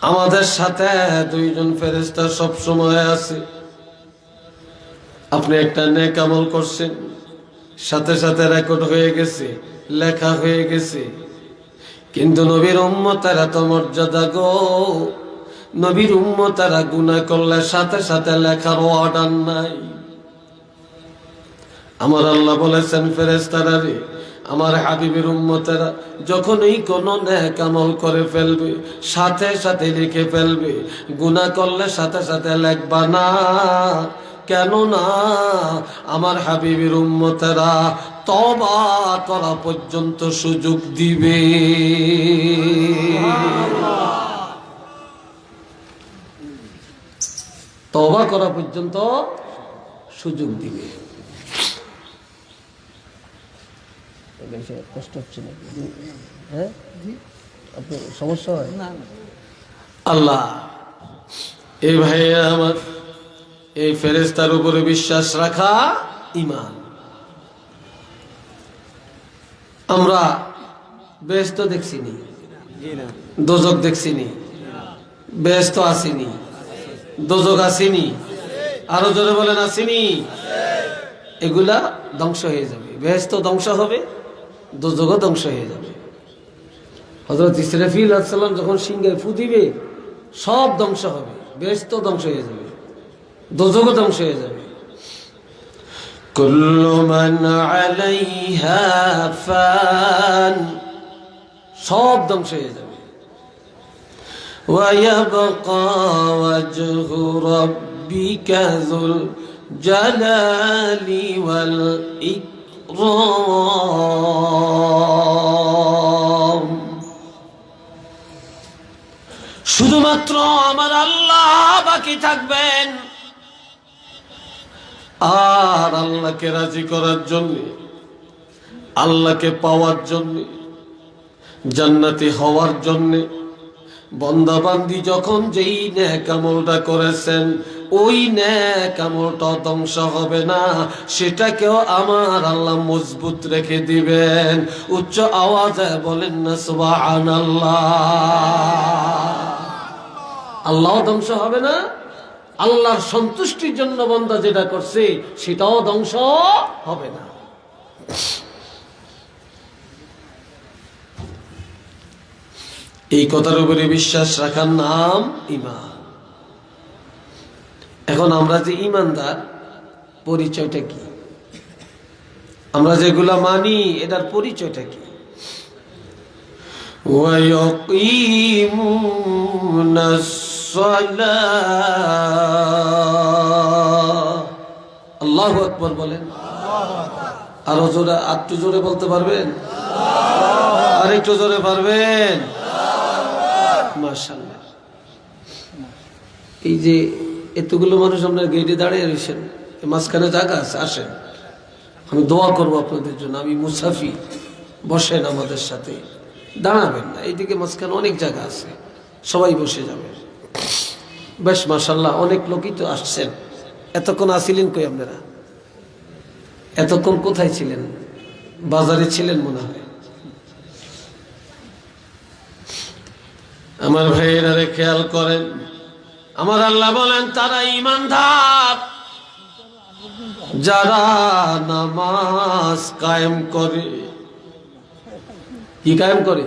আমাদের সাথে দুইজন ফেরেশতা সব সময় আছে। আপনি একটা নেক আমল করছেন, সাথে সাথে রেকর্ড হয়ে গেছে, লেখা হয়ে গেছে। কিন্তু নবীর উম্মতের এত মর্যাদা গো, নবীর উম্মতেরা গুনাহ করলে সাথে সাথে লেখার অর্ডার নাই। আমার আল্লাহ বলেছেন ফেরেশতারা রে, আমার হাবিবের উম্মতেরা যখনই কোনো নেক আমল করে ফেলবে সাথে সাথে লিখে ফেলবে, গুনাহ করলে সাথে সাথে লিখবা না। কেন না? আমার হাবিবের উম্মতেরা তওবা করা পর্যন্ত সুযোগ দিবে। তওবা করা পর্যন্ত সুযোগ দিবে। কষ্ট হচ্ছে না? হ্যাঁ, আপনার সমস্যা হয় না? আল্লাহ এই ভাইয়া আমার, এই ফেরেশতার উপরে বিশ্বাস রাখা ঈমান। আমরা বেহেশত দেখছিনি, দোজখ দেখছিনি, বেহেশত আসিনি, দোজখ আসিনি, আরো জোরে বলেন আসিনি। এগুলা ধ্বংস হয়ে যাবে, বেহেশত ধ্বংস হবে, দোজখও ধ্বংস হয়ে যাবে। হযরত ইসরাফিল আলাইহিস সালাম যখন সিংহে ফু দিবে সব ধ্বংস হবে, বেহেশত ধ্বংস হয়ে যাবে, দোজখও ধ্বংস হয়ে যাবে। কুল্লু মান আলাইহা ফান, সব ধ্বংস হয়ে যাবে। ওয়া ইয়াবকা ওয়াজহু রাব্বিকা যুল জালালি ওয়াল ইকরাম। শুধুমাত্র আমার আল্লাহ বাকি থাকবেন। আর আল্লাহকে রাজি করার জন্য, আল্লাহকে পাওয়ার জন্য, জান্নাতি হওয়ার জন্য বান্দা বান্দি যখন যেই নেক আমলটা করেছেন ওই নেক আমলটা ধ্বংস হবে না, সেটাকেও আমার আল্লাহ মজবুত রেখে দিবেন। উচ্চ আওয়াজে বলেন না সুবহানাল্লাহ। আল্লাহ ধ্বংস হবে না, আল্লাহর সন্তুষ্টির জন্য বান্দা যেটা করছে সেটাও ধ্বংস হবে না। এই কথার উপরে বিশ্বাস রাখার নাম ঈমান। এখন আমরা যে ঈমানদার, পরিচয়টা কি? আমরা যেগুলা মানি এটার পরিচয়টা কি? ওয়ায়াকিমুনাস সালাহ। আল্লাহু আকবার বলেন। আরো জোরে, একটু জোরে বলতে পারবেন? আর একটু জোরে পারবেন? মাশাআল্লাহ। এই যে এতগুলো মানুষ আপনার গেটে দাঁড়িয়ে রয়েছেন, মাঝখানে জায়গা আছে, আসেন, আমি দোয়া করবো আপনাদের জন্য। আমি মুসাফির, বসেন আমাদের সাথে, দাঁড়াবেন না, এইদিকে মাঝখানে অনেক জায়গা আছে, সবাই বসে যাবেন। বেশ মাশাআল্লাহ, অনেক লোকই তো আসছেন। এতক্ষণ আসিলেন কই আপনারা? এতক্ষণ কোথায় ছিলেন? বাজারে ছিলেন মনে হয়। আমার ভাইয়েরা খেয়াল করেন, আমার আল্লাহ বলেন তারা ঈমানদার যারা নামাজ কায়েম করে। কি কায়েম করে?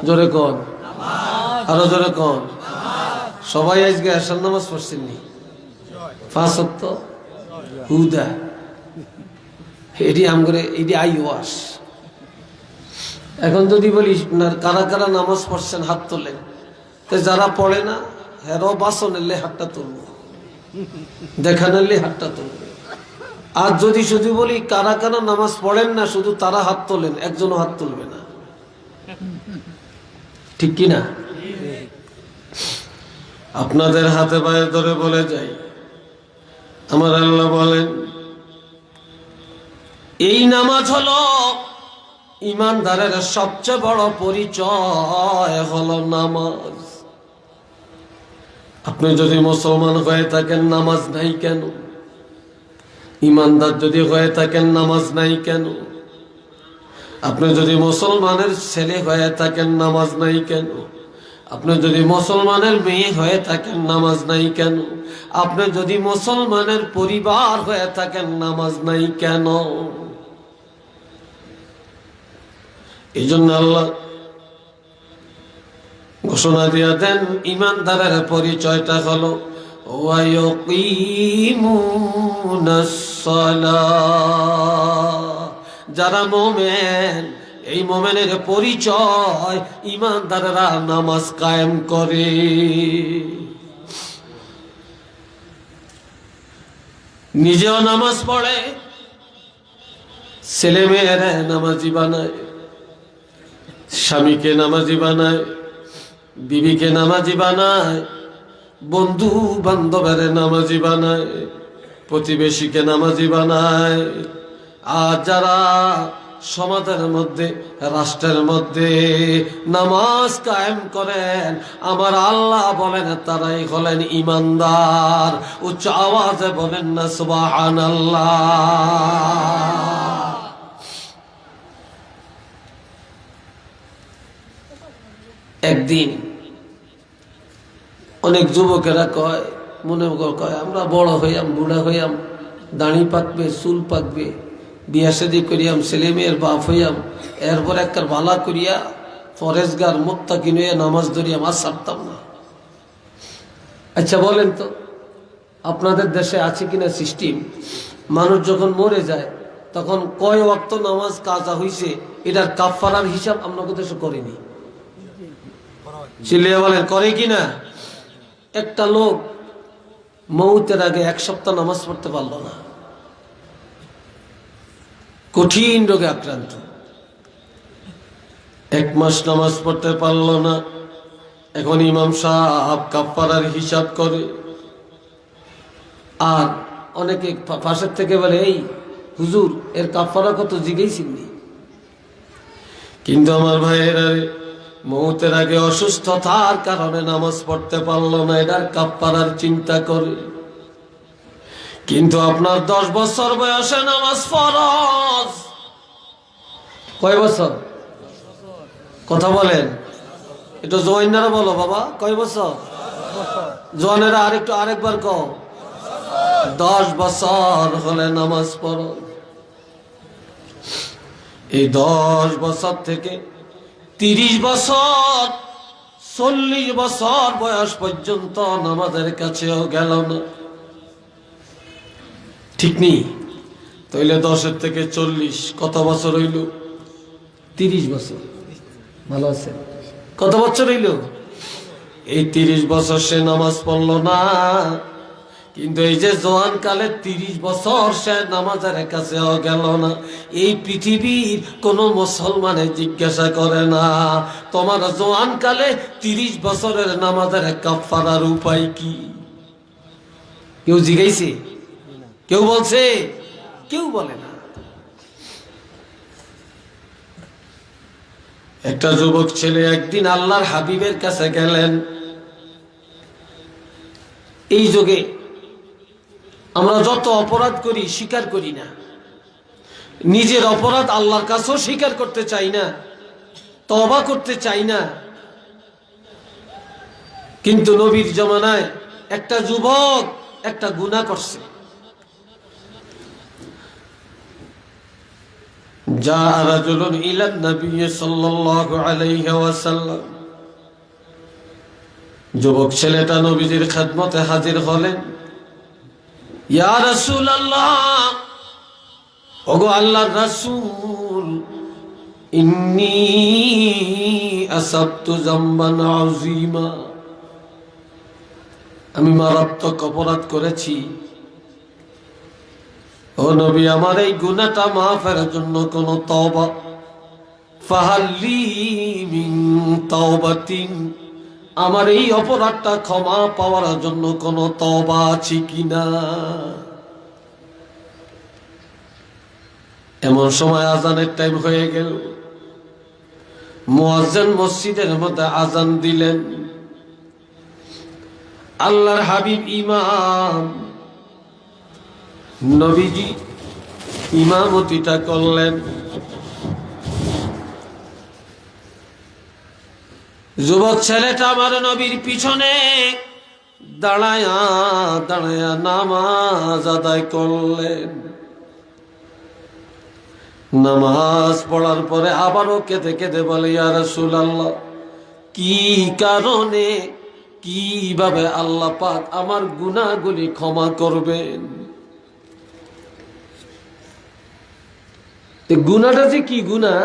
জোরে কোন, আরো জোরে কোন। সবাই আজকে আসার নামাজ পড়ছেন নি? 5 ওয়াক্ত হুদা, এটি আমগরে, এটি আই ওয়াস। এখন যদি বলি না কারা কারা নামাজ পড়ছেন হাত তোলেন, তো যারা পড়ে না হেরো বাসন এলে হাতটা তুলবো, দেখান এলে হাতটা তুলবে। আর যদি শুধু বলি কারা কারা নামাজ পড়েন না, শুধু তারা হাত তোলেন, একজনও হাত তুলবে না। ঠিক কি না? আপনাদের হাতে পায়ে ধরে বলে যাই, আমার আল্লাহ বলেন এই নামাজ হলো ঈমানদারের সবচেয়ে বড় পরিচয় হলো নামাজ। আপনি যদি মুসলমান হয়ে থাকেন নামাজ নাই কেন? ঈমানদার যদি হয়ে থাকেন নামাজ নাই কেন? আপনি যদি মুসলমানের ছেলে হয়ে থাকেন নামাজ নাই কেন? আপনি যদি মুসলমানের মেয়ে হয়ে থাকেন নামাজ নাই কেন? আপনি যদি মুসলমানের পরিবার হয়ে থাকেন নামাজ নাই কেন? এই জন্য আল্লাহ ঘোষণা দিয়ে দেন, ইমানদারের পরিচয়টা হলো ওয়ায়ুকিমুনাস সালাহ। যারা মুমিন, এই মুমিনের পরিচয় ইমানদাররা নামাজ কায়েম করে। নিজেও নামাজ পড়ে, ছেলে মেয়েরা নামাজি বানায়, স্বামীকে নামাজি বানায়, বিবিকে নামাজি বানায়, বন্ধু বান্ধবের নামাজি বানায়, প্রতিবেশীকে নামাজি বানায়। আর যারা সমাজের মধ্যে, রাষ্ট্রের মধ্যে নামাজ কায়েম করেন, আমার আল্লাহ বলেন তারাই হলেন ইমানদার। উচ্চ আওয়াজে বলেন না সুবহানাল্লাহ। একদিন অনেক যুবকেরা কয়, মনে কয় আমরা বড় হইয়াম, বুড়া হইয়াম, দাড়ি পাকবে, চুল পাকবে, বিয়া শাদী করিয়াম, ছেলে মেয়ের বাপ হইয়াম, এরপর একটা ভালা করিয়া ফরেজগার মুত্তাকিন হইয়া নামাজ ধরিয়াম, আর ছাড়তাম না। আচ্ছা বলেন তো, আপনাদের দেশে আছে কিনা সিস্টেম, মানুষ যখন মরে যায় তখন কয় ওয়াক্ত নামাজ কাজা হইছে এটার কাফারার হিসাব আপনাদের দেশে করেনি? চিল্লিয়া বলেন করে কিনা? একটা লোক মৌতের আগে 1 সপ্তাহ নামাজ পড়তে পারলো না, কঠিন রোগে আক্রান্ত, 1 মাস নামাজ পড়তে পারলো না। এখন ইমাম সাহেব কাফারার হিসাব করে। আর অনেকে পাশের থেকে বলে, এই হুজুর এর কাফারা কত জিজ্ঞেসিনি। কিন্তু আমার ভাইয়েরা, মৌতের আগে অসুস্থতার কারণে নামাজ পড়তে পারলো না, এটার কাফারার চিন্তা করে। কিন্তু আপনার 10 বছর বয়সে নামাজ ফরজ। কয় বছর? কথা বলেন, এটা জওয়ানেরা বলো বাবা, কয় বছর? জওয়ানেরা আরেকবার কও। 10 বছর হলে নামাজ পড়ো। এই 10 বছর থেকে 30 বছর, 40 বছর বয়স পর্যন্ত নামাজের কাছেও গেল না, ঠিক নেই? তাইলে 10 থেকে 40 কত বছর হইল? 30 বছর। ভালো আছে? কত বছর হইল? এই 30 বছর সে নামাজ পড়লো না। কিন্তু এই যে জওয়ান কালে 30 বছর সে নামাজের কাছেও গেল না, এই পৃথিবীর কোন মুসলমানে জিজ্ঞাসা করে না তোমার জওয়ান কালে 30 বছরের নামাজের কাফারার উপায় কি? কেউ জিজ্ঞাসে? কেউ বলছে? কেউ বলে না। একটা যুবক ছেলে একদিন আল্লাহর হাবিবের কাছে গেলেন। এই যুগে আমরা যত অপরাধ করি স্বীকার করি না, নিজের অপরাধ আল্লাহর কাছেও স্বীকার করতে চাই না, তওবা করতে চাই না। কিন্তু নবীর জামানায় একটা যুবক একটা গুনাহ করছে। যা রাজুলুন ইলান নবী সাল্লাল্লাহু আলাইহি ওয়াসাল্লাম, যুবক ছেলেটা নবীজির খেদমতে হাজির হলেন। ইয়া রাসূলুল্লাহ, ওগো আল্লাহর রাসূল, ইন্নী আসাবতু যামবান আযীমা, আমি মারাত্মক অপরাধ করেছি। ও নবী, আমার এই গুনাহটা মাফের জন্য কোন তওবা, ফাহাল্লি মিন তাওবাতিন, আমার এই অপরাধটা ক্ষমা পাওয়ার জন্য কোন তওবা আছে কিনা? এমন সময় আজানের টাইম হয়ে গেল। মুয়াজ্জিন মসজিদের মধ্যে আজান দিলেন। আল্লাহর হাবিব ইমাম, নবীজি ইমামতিটা করলেন। যুবক ছেলেটা আমার নবীর পিছনে দাঁড়ায়া দাঁড়ায়া নামাজ আদায় করলেন। নামাজ পড়ার পরে আবারও কেঁদে কেঁদে বলে, ইয়া রাসূলুল্লাহ, কি কারণে কিভাবে আল্লাহ পাক আমার গুনাহগুলি ক্ষমা করবেন? গুনাহটা যে কি গুনাহ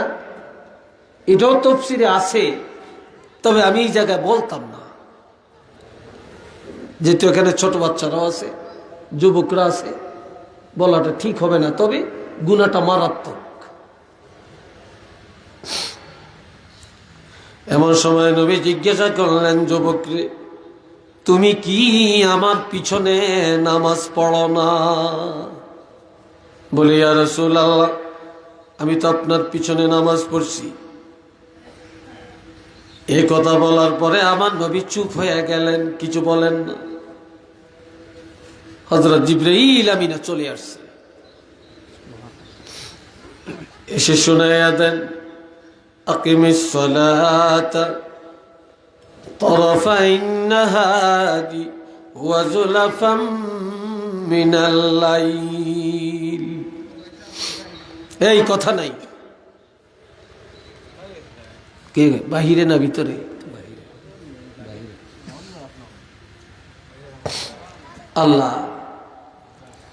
এটাও তাফসীরে আছে, তবে আমি এই জায়গায় বলতাম না, যেহেতু এখানে ছোট বাচ্চারাও আছে, যুবকরা আছে, বলাটা ঠিক হবে না। তবে গুনাহটা মারাত্মক। এমন সময় নবী জিজ্ঞাসা করলেন, যুবকরে, তুমি কি আমার পিছনে নামাজ পড়ো না? বলি, ইয়া রাসূলুল্লাহ, আমি তো আপনার পিছনে নামাজ পড়ছি। এই কথা বলার পরে আমার নবী চুপ হয়ে গেলেন, কিছু বলেন না। হযরত জিবরাইল আমিনা চলে আসছে, এসে শোনায়া দেন, আকিমিস সালাতা তরফাইন নাহারি ওয়া যুলাফাম মিনাল লাইল। এই কথা নাই, কে বাহিরে না ভিতরে? আল্লাহ,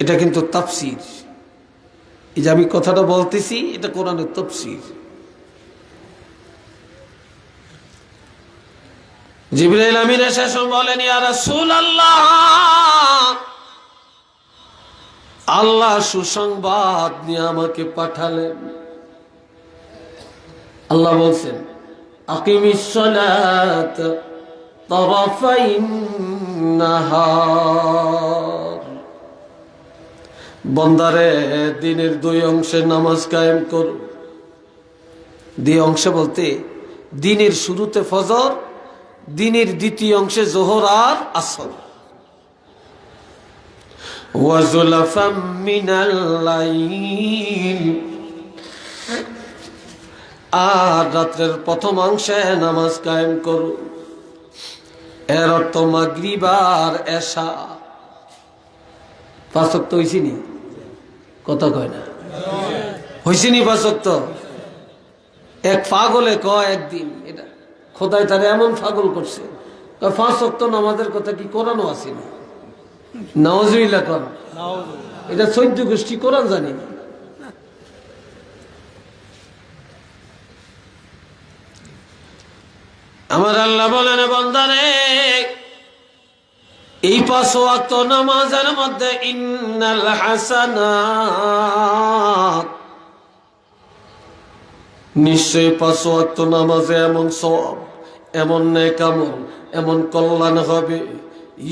এটা কিন্তু তাফসীর। এই যে আমি কথাটা বলতেছি, এটা কোরআনের তাফসীর। জিবরাইল আমিন এসে বলেন, ইয়া রাসূলুল্লাহ, আল্লাহ সুসংবাদ নিয়ে আমাকে পাঠালেন। আল্লাহ বলছেন, আকিমিস সালাত তারাফাইন নাহার, বন্দারে দিনের দুই অংশে নামাজ কায়েম করো। দুই অংশে বলতে দিনের শুরুতে ফজর, দিনের দ্বিতীয় অংশে যোহর আর আসর। ওয়া যুলাফাম মিনাল লাইল, আর রাত্রের প্রথম অংশে নামাজ কায়েম করো। এর অর্থ মাগরিব আর এশা। পাঁচ ওয়াক্ত হইছিনি? কথা কয় না, হইছিনি পাঁচ ওয়াক্ত? এক পাগলে কয় একদিন, এটা খোদাই তারে এমন পাগল করছে, পাঁচ ওয়াক্ত নামাজের কথা কি কোরআনও আসেনি? নাউজুবিল্লাহ কোন, এটা 14 গোষ্ঠী কোরআন জানি না। আমার আল্লাহ বলেন, বান্দারে, এই 5 ওয়াক্ত নামাজের মধ্যে ইন্নাল হাসানাত, নিশ্চয়ই 5 ওয়াক্ত নামাজে এমন সওয়াব, এমন নেক আমল, এমন কল্যাণ হবে,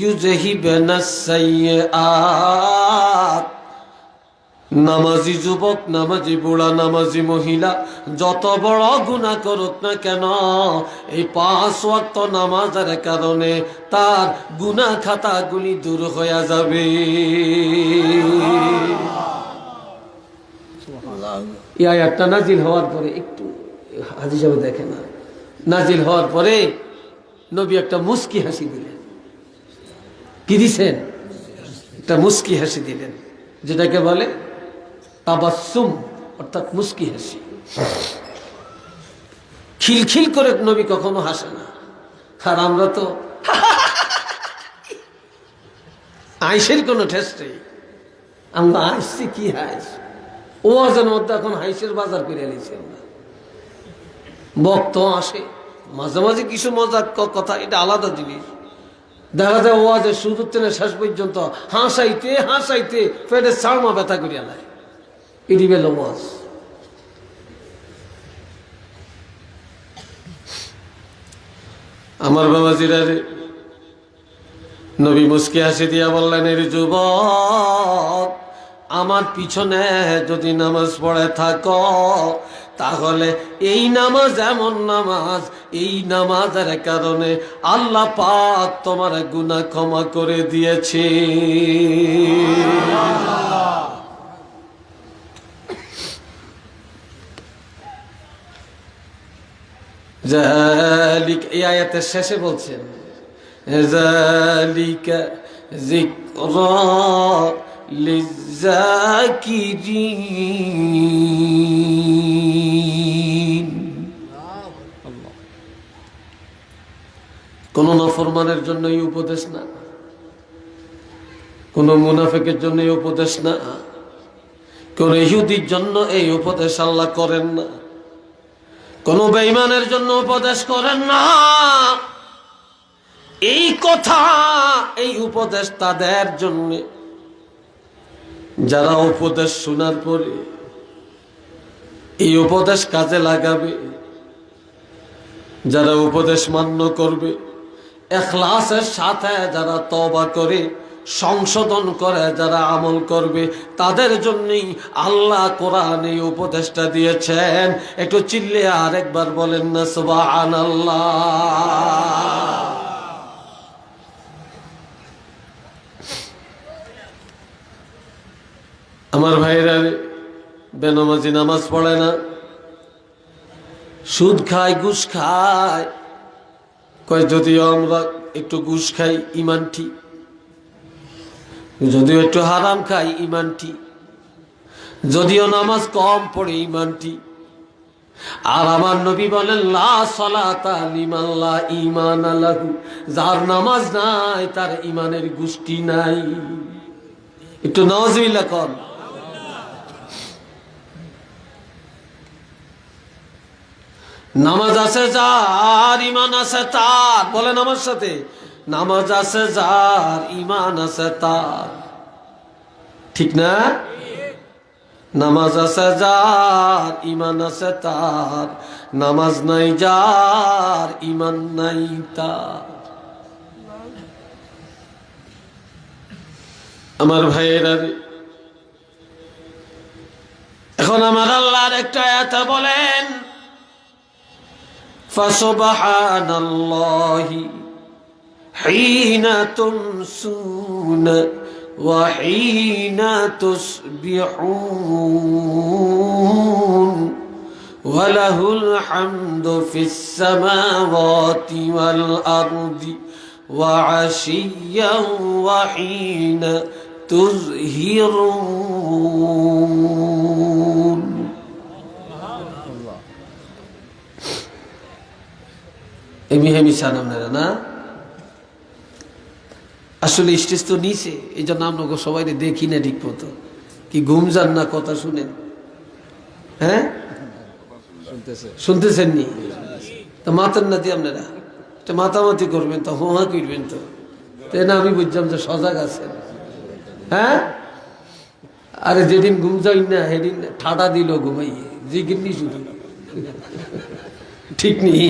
ইউযহিবানাস সাইয়্যাত। নামাজি যুবক, নামাজি বুড়া, নামাজি মহিলা যত বড় গুনাহ করুক না কেন, এই 5 ওয়াক্ত নামাজের কারণে তার গুনাহ খাতাগুলি দূর হয়ে যাবে। এই আয়াতটা নাজিল হওয়ার পরে, একটু হাজি সাহেব দেখে না, নাজিল হওয়ার পরে নবী একটা মুস্কি হাসি দিলেন। কি দিছেন? একটা মুস্কি হাসি দিলেন, যেটাকে বলে তাবাসসুম, অর্থাৎ মুস্কি হাসি। খিলখিল করে নবী কখনো হাসে না। আর আমরা তো আইসের কোনো টেস্ট নেই, আমরা হাসছি কি হাস, ওয়াজের মধ্যে এখন হাইসের বাজার করে নিয়েছি আমরা। বক্ত আসে মাঝে মাঝে কিছু মজার কথা, এটা আলাদা জিনিস। দেখা যায় ওয়াজের শুরু থেকে শেষ পর্যন্ত হাসাইতে হাসাইতে পেটের চাড়মা ব্যথা করিয়া নেয়। এটি বেল ওয়াজ। আমার বাবাজিরা রে, নবী মুস্কি হাসি দিয়া বললেন, এর যুবক, আমার পিছনে যদি নামাজ পড়ে থাকো, তাহলে এই নামাজ এমন নামাজ, এই নামাজের কারণে আল্লাহ পাক তোমার গুনাহ ক্ষমা করে দিয়েছে। যালিকা, এই আয়াতের শেষে বলছেন যালিকা যিকরা লিযাকিরিন। কোন নাফরমানের জন্য এই উপদেশ না, কোন মুনাফিকের জন্য এই উপদেশ না, কোন ইহুদির জন্য এই উপদেশ আল্লাহ করেন না, কোন বেঈমানের জন্য উপদেশ করেন না। এই কথা, এই উপদেশ তাদের জন্য যারা উপদেশ শোনার পরে এই উপদেশ কাজে লাগাবে, যারা উপদেশ মান্য করবে, ইখলাসের সাথে যারা তওবা করে সংশোধন করে যারা আমল করবে, তাদের জন্যই আল্লাহ কোরআনে এই উপদেশটা দিয়েছেন। একটু চিল্লে আরেকবার বলেন না সুবহানাল্লাহ। আমার ভাইরা বেনামাজি নামাজ পড়ে না, সুদ খায়, ঘুষ খায়। কয় যদিও আমরা একটু ঘুষ খাই ঈমান ঠিক, যদিও একটু হারাম খাই ঈমান ঠিক, যদিও নামাজ কম পড়ে ঈমান ঠিক। আর আমার নবী বলেন লা সালাতা লিমান লা ঈমান লাহু, যার নামাজ নাই তার ঈমানের গোষ্ঠী নাই। একটু নাউজুবিল্লাহ কর। নামাজ আছে যার, ঈমান আছে তার। বলেন আমার সাথে, নামাজ আছে যার, ঈমান আছে তার। ঠিক না? নামাজ আছে যার, ঈমান আছে তার। নামাজ নাই যার, ঈমান নাই তার। আমার ভাইয়েরা, এখন আমার আল্লাহর একটা আয়াত বলেন ফাসুবহানাল্লাহি হিনা তুমসুনা ওয়া হিনা তুসবিহুন ওয়া লাহুল হামদু ফিস সামাওয়াতি ওয়াল আরদি ওয়া আশিয়্যান ওয়া হিনা তুযহিরুন। এমি হেমি সানাম না, আসলে স্টেজ তো নিচে, এই জন্য আপনাকে সবাই দেখি না ঠিক মতো। কি ঘুম যান না কথা শুনেন? হ্যাঁ, শুনতেছেন নি? তো মাতান না দিয়ে আপনারা মাতামাতি করবেন, তো হোহা করবেন, তো তাই না? আমি বুঝলাম যে সজাগ আছেন। হ্যাঁ, আরে যেদিন ঘুম যাই না সেদিন ঠাডা দিল ঘুমাইয়ে জিগিরনি শুধু, ঠিক নেই?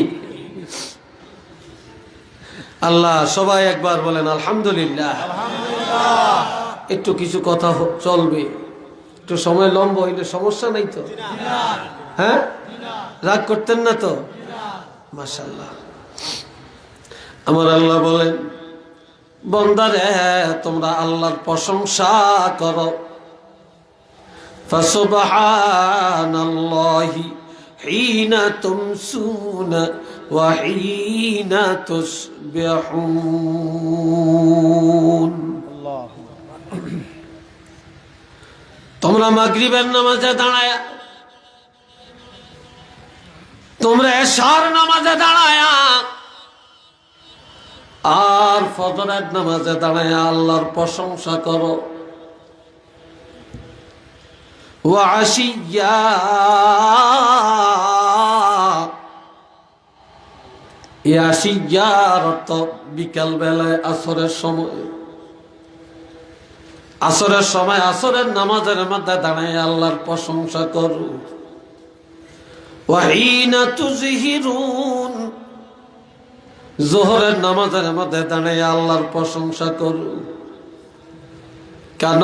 আল্লাহ, সবাই একবার বলেন আলহামদুলিল্লাহ। একটু কিছু কথা চলবে, একটু সময় লম্বা হইলে সমস্যা নাই তো? হ্যাঁ, রাগ করতেন না তো? মাশাআল্লাহ। আমার আল্লাহ বলেন, বান্দারে তোমরা আল্লাহর প্রশংসা করো। ফাসুবহানাল্লাহি হিনা তুমসুনা ওয়া হিনা তুসবিহুন। তোমরা মাগরিবের নামাজে দাঁড়ায়া, তোমরা এশার নামাজে দাঁড়ায়া, আর ফজরের নামাজে দাঁড়ায়া আল্লাহর প্রশংসা করো। ওয়া আশিয়্যা, এই আশিয়্যার অর্থ বিকাল বেলায়, আসরের সময়। আসরের সময় আসরের নামাজের মধ্যে দাঁড়ায় আল্লাহর প্রশংসা করো। ওয়া হিনা তুযহিরুন, যোহরের নামাজের মধ্যে দাঁড়ায় আল্লাহর প্রশংসা করো। কেন?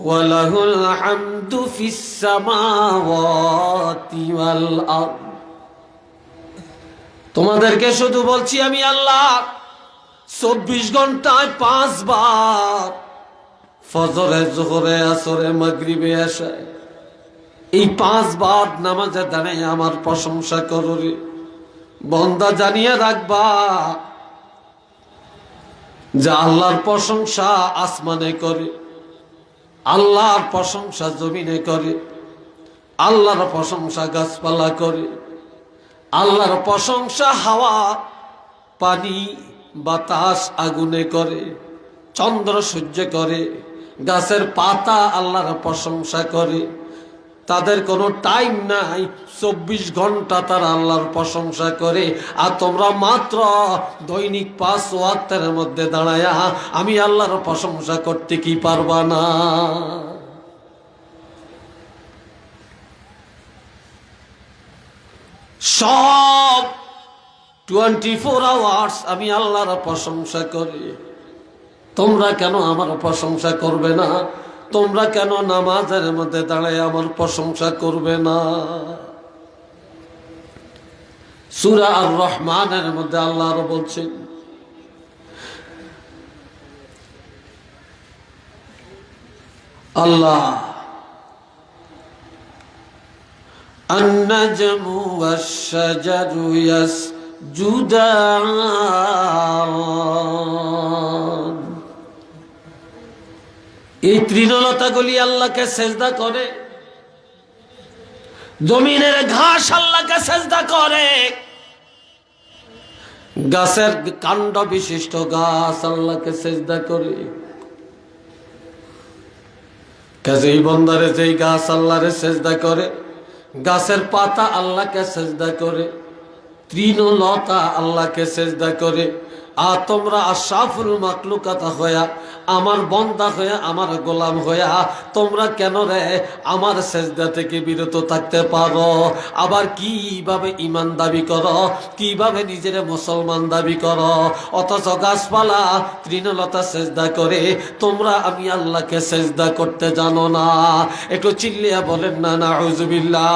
ওয়ালাহুল হামদু ফিস সামাওয়াতি ওয়াল আরদ। তোমাদেরকে শুধু বলছি আমি আল্লাহ 24 ঘন্টায় 5 বার, ফজরে, যোহরে, আসরে, মাগরিবে, এশায়, এই 5 বার নামাজে দাঁড়ায় আমার প্রশংসা করো রে। বান্দা জানিয়ে রাখবা যে আল্লাহর প্রশংসা আসমানে করে, আল্লাহর প্রশংসা জমিনে করে, আল্লাহর প্রশংসা গাছপালা করে, আল্লাহর প্রশংসা হাওয়া পানি বাতাস আগুনে করে, চন্দ্র সূর্য করে, গাছের পাতা আল্লাহর প্রশংসা করে। তাদের কোনো টাইম নাই, 24 ঘন্টা তারা আল্লাহর প্রশংসা করে। আর তোমরা মাত্র দৈনিক 5 ওয়াক্তের মধ্যে দাঁড়ায়া আমি আল্লাহর প্রশংসা করতে কি পারবা না? সব 24 আওয়ার্স আমি আল্লাহর প্রশংসা করি। তোমরা কেন আমার প্রশংসা করবে না? তোমরা কেন নামাজের মধ্যে দাঁড়ায় আমার প্রশংসা করবে না? সূরা আর রহমানের মধ্যে আল্লাহ আরো বলছেন, আল্লাহ আন-নাজমু ওয়াশ-শাজারু ইয়াসজুদান, এই তৃণলতাগুলি আল্লাহকে সেজদা করে, জমিনের ঘাস আল্লাহকে সেজদা করে, গাছের কাণ্ড বিশিষ্ট গাছ আল্লাহকে সেজদা করে। কাজেই বন্দারে যেই গাছ আল্লাহরে সেজদা করে, গাছের পাতা আল্লাহকে সেজদা করে, তৃণলতা আল্লাহকে সেজদা করে, আর তোমরা আশরাফুল মাখলুকাত হইয়া, আমার বন্দা হইয়া, আমার গোলাম হইয়া তোমরা কেন রে আমার সেজদা থেকে বিরত থাকতে পারো? আবার কিভাবে ঈমান দাবি করো, কিভাবে নিজের মুসলমান দাবি করো, অথচ গাছপালা তৃণলতা সেজদা করে, তোমরা আমি আল্লাহকে সেজদা করতে জানো না? একটু চিল্লিয়া বলেন না নাউজুবিল্লাহ।